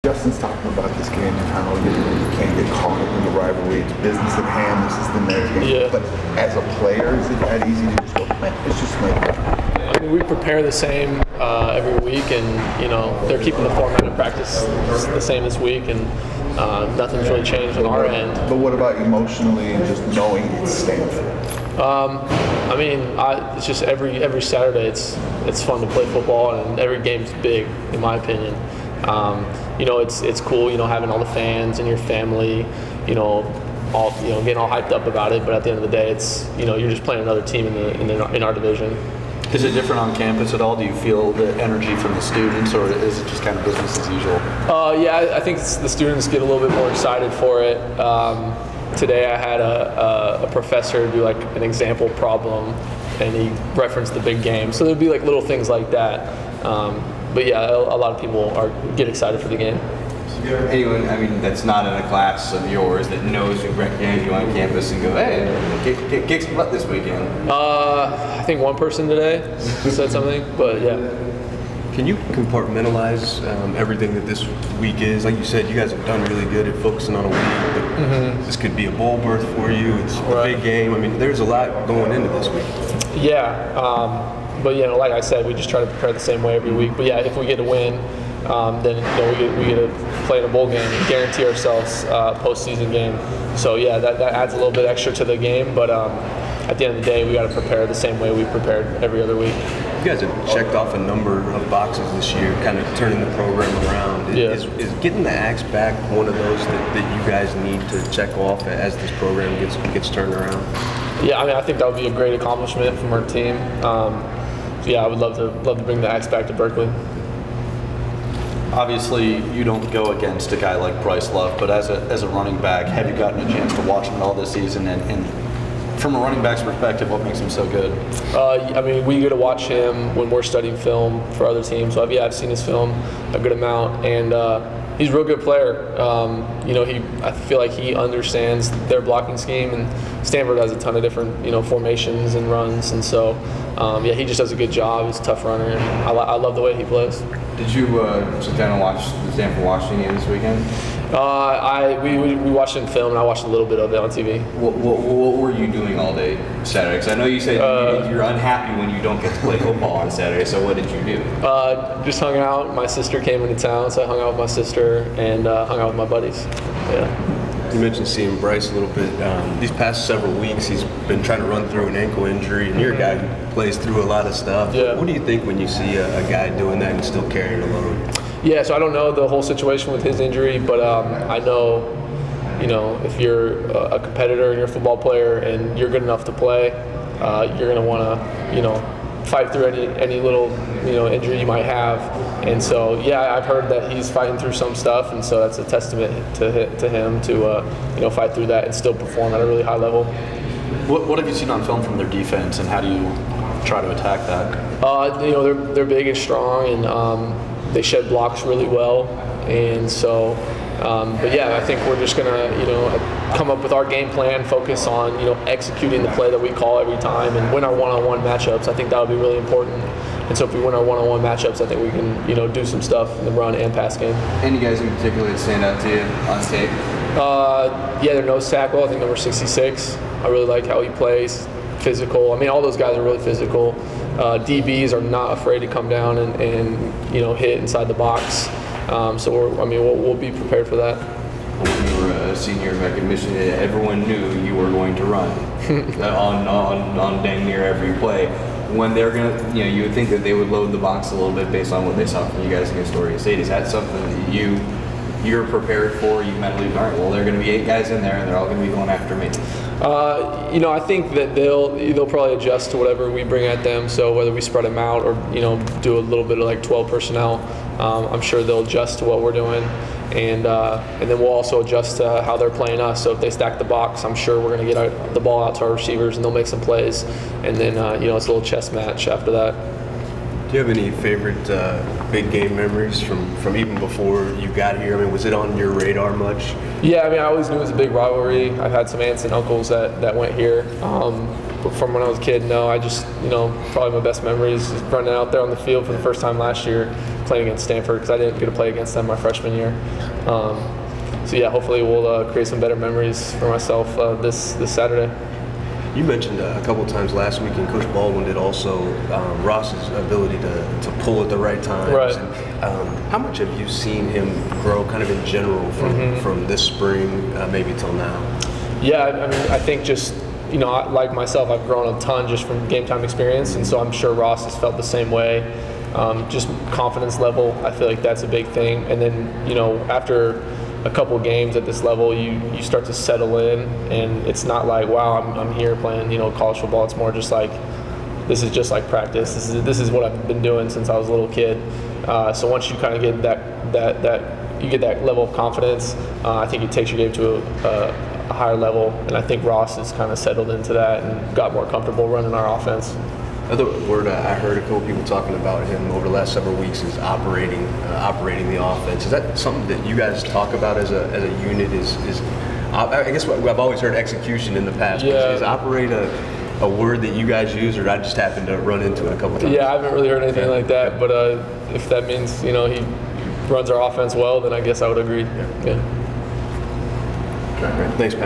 Justin's talking about this game and how you can't get caught up in the rivalry. It's business at hand. This is the next game. Yeah. But as a player, is it that easy to just go, man, it's just like that? I mean, we prepare the same every week, and they're keeping the format of practice the same this week, and nothing's really changed on our end. But what about emotionally and just knowing it's Stanford? I mean, it's just every Saturday it's fun to play football, and every game's big, in my opinion. It's cool, having all the fans and your family, getting all hyped up about it. But at the end of the day, it's you're just playing another team in our division. Is it different on campus at all? Do you feel the energy from the students, or is it just kind of business as usual? Yeah, I think the students get a little bit more excited for it. Today I had a professor do like an example problem, and he referenced the big game. So there'd be like little things like that. But yeah, a lot of people get excited for the game. Anyone, that's not in a class of yours that knows you recognize you on campus and go, hey, kick some butt this weekend? I think one person today said something, but yeah. Can you compartmentalize everything that this week is? Like you said, you guys have done really good at focusing on a week, but this could be a bowl berth for you. It's a big game. There's a lot going into this week. Yeah, but like I said, we just try to prepare the same way every week. But yeah, if we get a win, then we get to play in a bowl game and guarantee ourselves a postseason game. So yeah, that adds a little bit extra to the game. But at the end of the day, we got to prepare the same way we prepared every other week. You guys have checked off a number of boxes this year, kind of turning the program around. Yeah. Is getting the Axe back one of those that you guys need to check off as this program gets turned around? Yeah, I think that would be a great accomplishment from our team. Yeah, I would love to bring the Axe back to Berkeley. Obviously, you don't go against a guy like Bryce Love, but as a running back, have you gotten a chance to watch him all this season? And from a running back's perspective, what makes him so good? We get to watch him when we're studying film for other teams. So I've seen his film a good amount, and he's a real good player. I feel like he understands their blocking scheme, and Stanford has a ton of different formations and runs, and so he just does a good job. He's a tough runner, and I love the way he plays. Did you sit down and watch the Stanford-Washington game this weekend? We watched it in film, and I watched a little bit of it on TV. What were you doing all day Saturday? Because I know you said you're unhappy when you don't get to play football on Saturday, so what did you do? Just hung out. My sister came into town, so I hung out with my sister and hung out with my buddies. Yeah. You mentioned seeing Bryce a little bit. These past several weeks, he's been trying to run through an ankle injury, and you're a guy who plays through a lot of stuff. Yeah. What do you think when you see a guy doing that and still carrying a load? Yeah, so I don't know the whole situation with his injury, but I know, if you're a competitor and you're a football player and you're good enough to play, you're going to want to, fight through any little, injury you might have. And so, yeah, I've heard that he's fighting through some stuff, and so that's a testament to him to, fight through that and still perform at a really high level. What have you seen on film from their defense, and how do you try to attack that? They're big and strong, and they shed blocks really well, and so, but yeah, I think we're just gonna, come up with our game plan, focus on, executing the play that we call every time, and win our one-on-one matchups. I think that would be really important. And so if we win our one-on-one matchups, I think we can, do some stuff in the run and pass game. Any guys in particular that stand out to you on tape? Yeah, their nose tackle, I think number 66. I really like how he plays, physical. All those guys are really physical. DBs are not afraid to come down and hit inside the box. So we'll be prepared for that. When you were a senior back in Michigan, everyone knew you were going to run on dang near every play. When they're gonna, you would think that they would load the box a little bit based on what they saw from you guys against Oregon State. Is that something that you're prepared for? You mentally, all right, well, there are going to be 8 guys in there, and they're all going to be going after me. I think that they'll probably adjust to whatever we bring at them. So whether we spread them out or do a little bit of like 12 personnel, I'm sure they'll adjust to what we're doing, and then we'll also adjust to how they're playing us. So if they stack the box, I'm sure we're going to get the ball out to our receivers, and they'll make some plays, and then it's a little chess match after that. Do you have any favorite big game memories from even before you got here? Was it on your radar much? Yeah, I always knew it was a big rivalry. I've had some aunts and uncles that went here. from when I was a kid, no. I just, probably my best memories is running out there on the field for the first time last year, playing against Stanford, because I didn't get to play against them my freshman year. So yeah, hopefully we'll create some better memories for myself this Saturday. You mentioned a couple of times last week, and Coach Baldwin did also, Ross's ability to pull at the right times. Right. And, how much have you seen him grow kind of in general from this spring maybe till now? Yeah, I mean, I think just, like myself, I've grown a ton just from game time experience, and so I'm sure Ross has felt the same way. Just confidence level, I feel like that's a big thing. And then, after a couple games at this level, you start to settle in, and it's not like, wow, I'm here playing, college football. It's more just like, this is just like practice. This is what I've been doing since I was a little kid. So once you kind of get that level of confidence, I think it takes your game to a higher level, and I think Ross has kind of settled into that and got more comfortable running our offense. Another word I heard a couple people talking about him over the last several weeks is operating the offense. Is that something that you guys talk about as a unit? I guess I've always heard execution in the past. Yeah. Is operate a word that you guys use, or did I just happen to run into it a couple times? Yeah, I haven't really heard anything like that. But if that means he runs our offense well, then I guess I would agree. Yeah. Thanks, Pat.